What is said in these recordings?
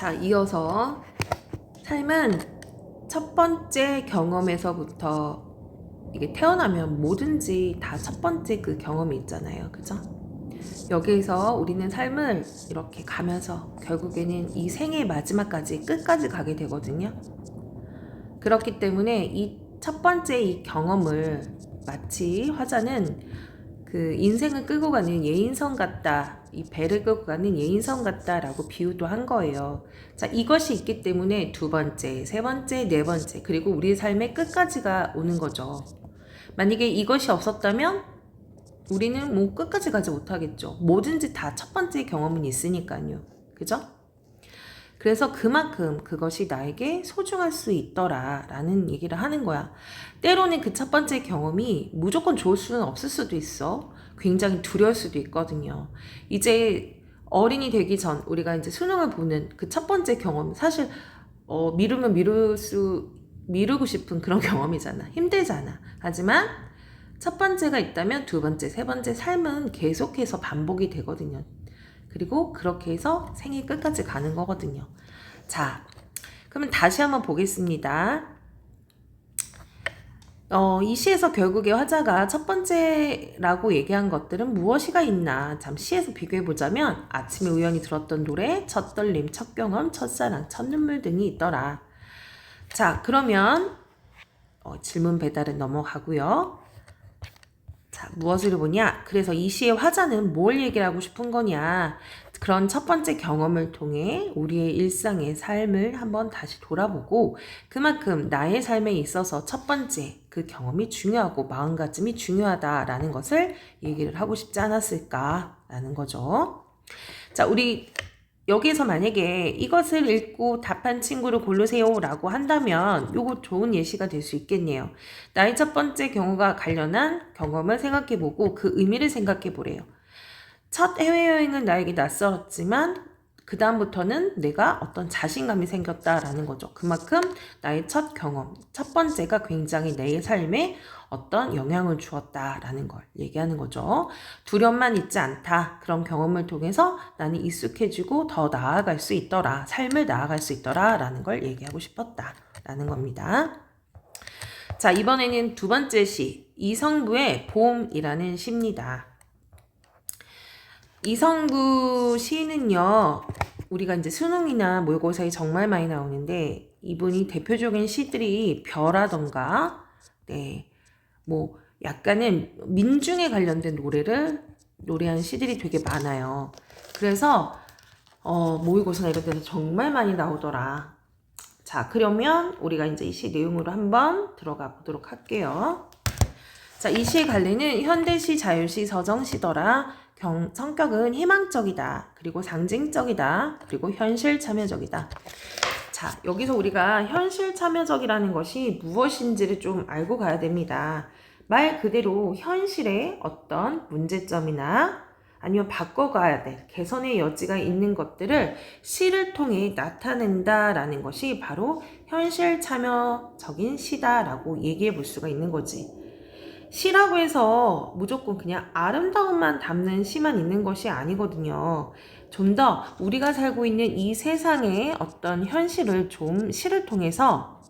자, 이어서 삶은 첫 번째 경험에서부터 이게 태어나면 뭐든지 다 첫 번째 그 경험이 있잖아요. 그죠? 여기에서 우리는 삶을 이렇게 가면서 결국에는 이 생의 마지막까지 끝까지 가게 되거든요. 그렇기 때문에 이 첫 번째 이 경험을 마치 화자는 그 인생을 끌고 가는 예인선 같다. 이 배를 끌고 가는 예인선 같다라고 비유도 한 거예요. 자, 이것이 있기 때문에 두 번째, 세 번째, 네 번째, 그리고 우리의 삶의 끝까지가 오는 거죠. 만약에 이것이 없었다면 우리는 뭐 끝까지 가지 못하겠죠. 뭐든지 다 첫 번째 경험은 있으니까요. 그죠? 그래서 그만큼 그것이 나에게 소중할 수 있더라 라는 얘기를 하는 거야. 때로는 그 첫 번째 경험이 무조건 좋을 수는 없을 수도 있어. 굉장히 두려울 수도 있거든요. 이제 어린이 되기 전 우리가 이제 수능을 보는 그 첫 번째 경험, 사실 미루면 미루고 싶은 그런 경험이잖아. 힘들잖아. 하지만 첫 번째가 있다면 두 번째, 세 번째 삶은 계속해서 반복이 되거든요. 그리고 그렇게 해서 생일 끝까지 가는 거거든요. 자, 그러면 다시 한번 보겠습니다. 이 시에서 결국에 화자가 첫 번째라고 얘기한 것들은 무엇이가 있나? 잠 시에서 비교해보자면 아침에 우연히 들었던 노래, 첫 떨림, 첫 경험, 첫사랑, 첫 눈물 등이 있더라. 자, 그러면 질문 배달은 넘어가고요. 자, 무엇을 보냐? 그래서 이 시의 화자는 뭘 얘기를 하고 싶은 거냐? 그런 첫 번째 경험을 통해 우리의 일상의 삶을 한번 다시 돌아보고 그만큼 나의 삶에 있어서 첫 번째 그 경험이 중요하고 마음가짐이 중요하다라는 것을 얘기를 하고 싶지 않았을까라는 거죠. 자, 우리 여기서 만약에 이것을 읽고 답한 친구를 고르세요 라고 한다면 요거 좋은 예시가 될 수 있겠네요. 나의 첫 번째 경우가 관련한 경험을 생각해보고 그 의미를 생각해보래요. 첫 해외여행은 나에게 낯설었지만 그 다음부터는 내가 어떤 자신감이 생겼다라는 거죠. 그만큼 나의 첫 경험, 첫 번째가 굉장히 내 삶에 어떤 영향을 주었다라는 걸 얘기하는 거죠. 두려움만 있지 않다. 그런 경험을 통해서 나는 익숙해지고 더 나아갈 수 있더라. 삶을 나아갈 수 있더라. 라는 걸 얘기하고 싶었다라는 겁니다. 자, 이번에는 두 번째 시, 이성부의 봄이라는 시입니다. 이성부 시는요, 우리가 이제 수능이나 모의고사에 정말 많이 나오는데, 이분이 대표적인 시들이 벼라던가, 네, 뭐, 약간은 민중에 관련된 노래를 노래한 시들이 되게 많아요. 그래서, 모의고사나 이런 데서 정말 많이 나오더라. 자, 그러면 우리가 이제 이 시 내용으로 한번 들어가 보도록 할게요. 자, 이 시의 관리는 현대시, 자유시, 서정시더라. 성격은 희망적이다. 그리고 상징적이다. 그리고 현실 참여적이다. 자, 여기서 우리가 현실 참여적이라는 것이 무엇인지를 좀 알고 가야 됩니다. 말 그대로 현실의 어떤 문제점이나 아니면 바꿔가야 될 개선의 여지가 있는 것들을 시를 통해 나타낸다라는 것이 바로 현실 참여적인 시다라고 얘기해 볼 수가 있는 거지. 시라고 해서 무조건 그냥 아름다움만 담는 시만 있는 것이 아니거든요. 좀 더 우리가 살고 있는 이 세상의 어떤 현실을 좀 시를 통해서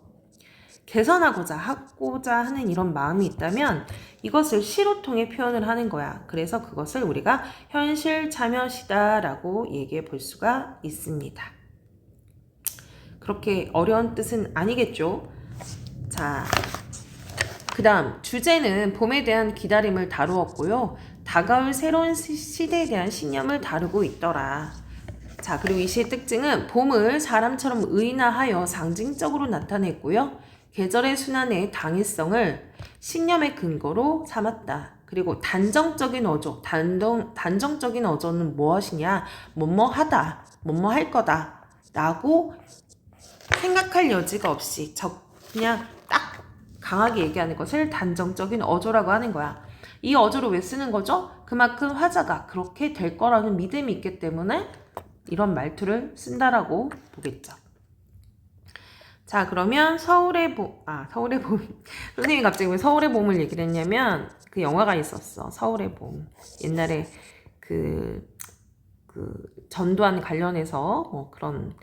개선하고자 하는 이런 마음이 있다면 이것을 시로 통해 표현을 하는 거야. 그래서 그것을 우리가 현실 참여시다라고 얘기해 볼 수가 있습니다. 그렇게 어려운 뜻은 아니겠죠? 자, 그 다음 주제는 봄에 대한 기다림을 다루었고요. 다가올 새로운 시대에 대한 신념을 다루고 있더라. 자, 그리고 이 시의 특징은 봄을 사람처럼 의인화하여 상징적으로 나타냈고요. 계절의 순환의 당위성을 신념의 근거로 삼았다. 그리고 단정적인 어조, 단정적인 어조는 무엇이냐? 뭐뭐하다, 뭐뭐할 거다 라고 생각할 여지가 없이 그냥 딱 강하게 얘기하는 것을 단정적인 어조라고 하는 거야. 이 어조를 왜 쓰는 거죠? 그만큼 화자가 그렇게 될 거라는 믿음이 있기 때문에 이런 말투를 쓴다라고 보겠죠. 자, 그러면 서울의 봄. 선생님이 갑자기 왜 서울의 봄을 얘기를 했냐면 그 영화가 있었어. 서울의 봄. 옛날에 그 전두환 관련해서 그런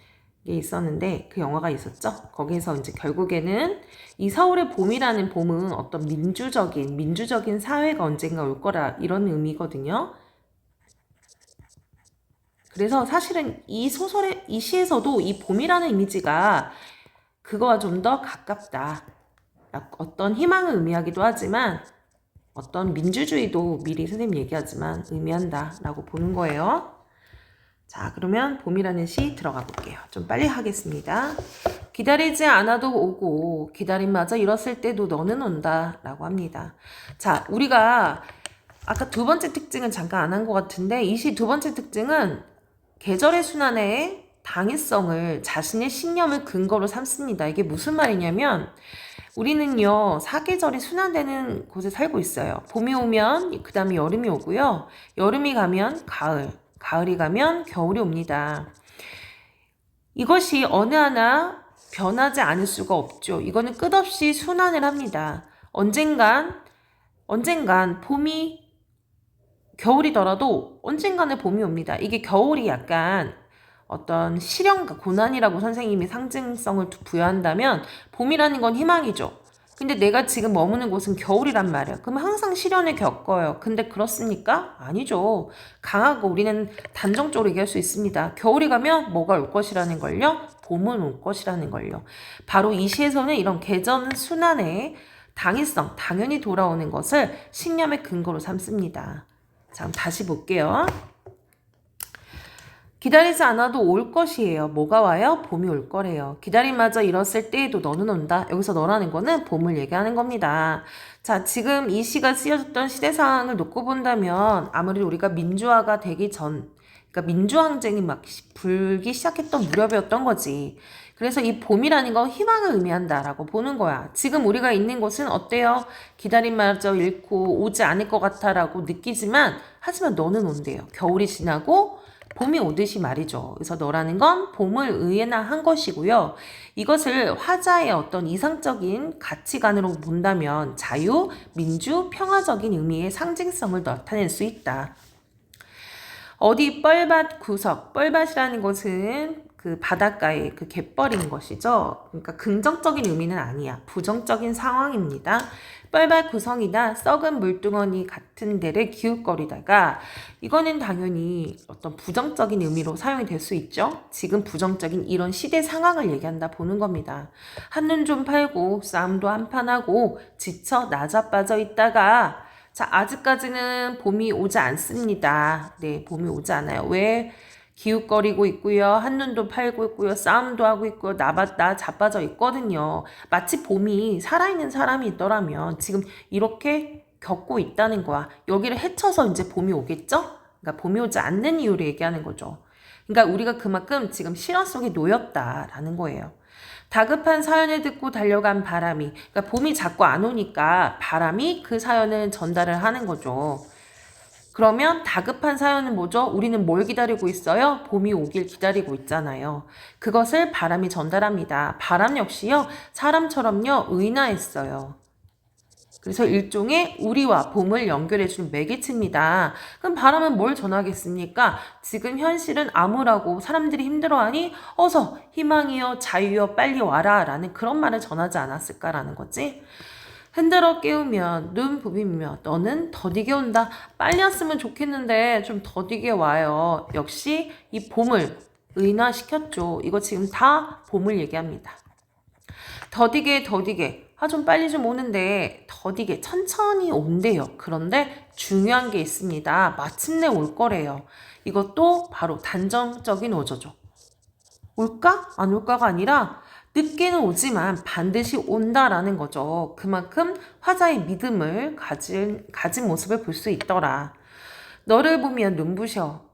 게 있었는데 그 영화가 있었죠. 거기서 이제 결국에는 이 서울의 봄이라는 봄은 어떤 민주적인 사회가 언젠가 올 거라 이런 의미거든요. 그래서 사실은 이 시에서도 이 봄이라는 이미지가 그거와 좀 더 가깝다. 어떤 희망을 의미하기도 하지만 어떤 민주주의도 미리 선생님 얘기하지만 의미한다라고 보는 거예요. 자, 그러면 봄이라는 시 들어가 볼게요. 좀 빨리 하겠습니다. 기다리지 않아도 오고 기다림마저 이뤘을 때도 너는 온다 라고 합니다. 자, 우리가 아까 두 번째 특징은 잠깐 안 한 것 같은데 이 시 두 번째 특징은 계절의 순환의 당위성을 자신의 신념을 근거로 삼습니다. 이게 무슨 말이냐면 우리는요 사계절이 순환되는 곳에 살고 있어요. 봄이 오면 그 다음에 여름이 오고요. 여름이 가면 가을, 가을이 가면 겨울이 옵니다. 이것이 어느 하나 변하지 않을 수가 없죠. 이거는 끝없이 순환을 합니다. 언젠간 봄이 겨울이더라도 언젠가는 봄이 옵니다. 이게 겨울이 약간 어떤 시련과 고난이라고 선생님이 상징성을 부여한다면 봄이라는 건 희망이죠. 근데 내가 지금 머무는 곳은 겨울이란 말이야. 그럼 항상 시련을 겪어요. 근데 그렇습니까? 아니죠. 강하고 우리는 단정적으로 얘기할 수 있습니다. 겨울이 가면 뭐가 올 것이라는 걸요? 봄은 올 것이라는 걸요. 바로 이 시에서는 이런 계절 순환의 당위성, 당연히 돌아오는 것을 신념의 근거로 삼습니다. 자, 그럼 다시 볼게요. 기다리지 않아도 올 것이에요. 뭐가 와요? 봄이 올 거래요. 기다림마저 이뤘을 때에도 너는 온다. 여기서 너라는 거는 봄을 얘기하는 겁니다. 자, 지금 이 시가 쓰여졌던 시대 상황을 놓고 본다면 아무리 우리가 민주화가 되기 전, 그러니까 민주항쟁이 막 불기 시작했던 무렵이었던 거지. 그래서 이 봄이라는 건 희망을 의미한다라고 보는 거야. 지금 우리가 있는 곳은 어때요? 기다림마저 잃고 오지 않을 것 같아라고 느끼지만 하지만 너는 온대요. 겨울이 지나고 봄이 오듯이 말이죠. 그래서 너라는 건 봄을 의인화한 것이고요. 이것을 화자의 어떤 이상적인 가치관으로 본다면 자유, 민주, 평화적인 의미의 상징성을 나타낼 수 있다. 어디 뻘밭 구석, 뻘밭이라는 것은 그 바닷가에 그 갯벌인 것이죠. 그러니까 긍정적인 의미는 아니야. 부정적인 상황입니다. 뻘밭 구성이나 썩은 물두멍이 같은 데를 기웃거리다가 이거는 당연히 어떤 부정적인 의미로 사용이 될 수 있죠. 지금 부정적인 이런 시대 상황을 얘기한다 보는 겁니다. 한눈 좀 팔고 싸움도 한판 하고 지쳐 나자빠져 있다가 자, 아직까지는 봄이 오지 않습니다. 네, 봄이 오지 않아요. 왜? 기웃거리고 있고요. 한눈도 팔고 있고요. 싸움도 하고 있고요. 나 자빠져 있거든요. 마치 봄이 살아있는 사람이 있더라면 지금 이렇게 겪고 있다는 거야. 여기를 헤쳐서 이제 봄이 오겠죠? 그러니까 봄이 오지 않는 이유를 얘기하는 거죠. 그러니까 우리가 그만큼 지금 실화 속에 놓였다라는 거예요. 다급한 사연을 듣고 달려간 바람이, 그러니까 봄이 자꾸 안 오니까 바람이 그 사연을 전달을 하는 거죠. 그러면 다급한 사연은 뭐죠? 우리는 뭘 기다리고 있어요? 봄이 오길 기다리고 있잖아요. 그것을 바람이 전달합니다. 바람 역시요, 사람처럼요, 의인화했어요. 그래서 일종의 우리와 봄을 연결해주는 매개체입니다. 그럼 바람은 뭘 전하겠습니까? 지금 현실은 암울하고 사람들이 힘들어하니 어서 희망이여 자유여 빨리 와라 라는 그런 말을 전하지 않았을까라는 거지. 흔들어 깨우면 눈 부비며 너는 더디게 온다. 빨리 왔으면 좋겠는데 좀 더디게 와요. 역시 이 봄을 의인화시켰죠. 이거 지금 다 봄을 얘기합니다. 더디게 좀 빨리 좀 오는데 더디게 천천히 온대요. 그런데 중요한 게 있습니다. 마침내 올 거래요. 이것도 바로 단정적인 오조죠. 올까? 안 올까가 아니라 늦게는 오지만 반드시 온다라는 거죠. 그만큼 화자의 믿음을 가진 모습을 볼 수 있더라. 너를 보면 눈부셔.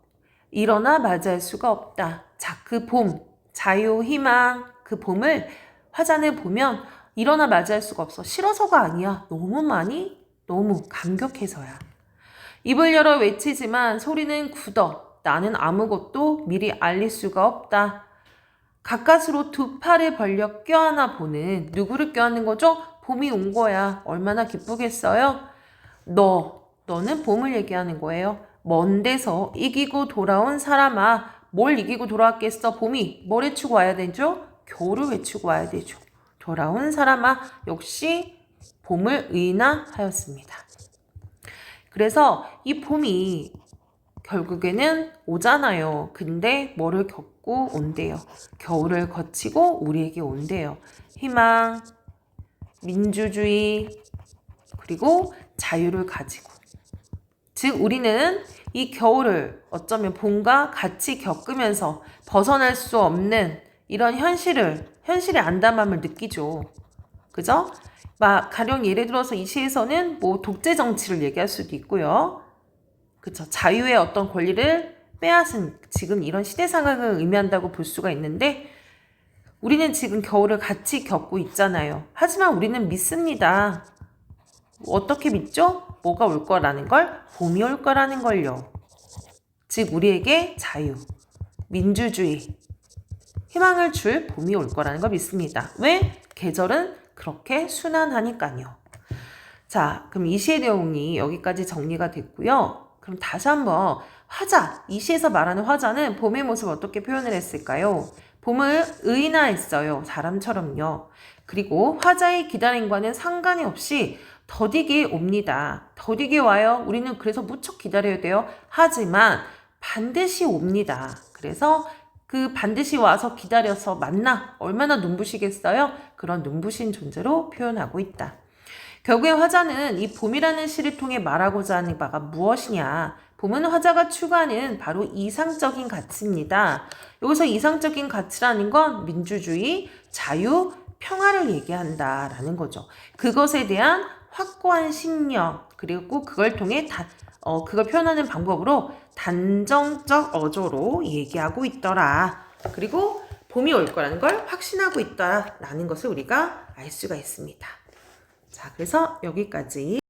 일어나 맞이할 수가 없다. 자, 그 봄, 자유, 희망, 그 봄을 화자는 보면 일어나 맞이할 수가 없어. 싫어서가 아니야. 너무 감격해서야. 입을 열어 외치지만 소리는 굳어. 나는 아무것도 미리 알릴 수가 없다. 가까스로 두 팔을 벌려 껴안아 보는, 누구를 껴안는 거죠? 봄이 온 거야. 얼마나 기쁘겠어요? 너는 봄을 얘기하는 거예요. 먼 데서 이기고 돌아온 사람아, 뭘 이기고 돌아왔겠어? 봄이 뭘 외치고 와야 되죠? 겨울을 외치고 와야 되죠. 돌아온 사람아 역시 봄을 의인하였습니다. 그래서 이 봄이 결국에는 오잖아요. 근데 뭐를 겪고 온대요. 겨울을 거치고 우리에게 온대요. 희망, 민주주의, 그리고 자유를 가지고. 즉 우리는 이 겨울을 어쩌면 봄과 같이 겪으면서 벗어날 수 없는 이런 현실의 안담함을 느끼죠. 그죠? 막 가령 예를 들어서 이 시에서는 뭐 독재 정치를 얘기할 수도 있고요. 그쵸. 자유의 어떤 권리를 빼앗은 지금 이런 시대 상황을 의미한다고 볼 수가 있는데 우리는 지금 겨울을 같이 겪고 있잖아요. 하지만 우리는 믿습니다. 어떻게 믿죠? 뭐가 올 거라는 걸? 봄이 올 거라는 걸요. 즉 우리에게 자유, 민주주의, 희망을 줄 봄이 올 거라는 걸 믿습니다. 왜? 계절은 그렇게 순환하니까요. 자, 그럼 이 시의 내용이 여기까지 정리가 됐고요. 그럼 다시 한번 화자, 이 시에서 말하는 화자는 봄의 모습을 어떻게 표현을 했을까요? 봄을 의인화했어요. 사람처럼요. 그리고 화자의 기다림과는 상관이 없이 더디게 옵니다. 더디게 와요. 우리는 그래서 무척 기다려야 돼요. 하지만 반드시 옵니다. 그래서 그 반드시 와서 기다려서 만나 얼마나 눈부시겠어요? 그런 눈부신 존재로 표현하고 있다. 결국에 화자는 이 봄이라는 시를 통해 말하고자 하는 바가 무엇이냐? 봄은 화자가 추구하는 바로 이상적인 가치입니다. 여기서 이상적인 가치라는 건 민주주의, 자유, 평화를 얘기한다라는 거죠. 그것에 대한 확고한 신념, 그리고 그걸 통해 그걸 표현하는 방법으로 단정적 어조로 얘기하고 있더라. 그리고 봄이 올 거라는 걸 확신하고 있다라는 것을 우리가 알 수가 있습니다. 자, 그래서 여기까지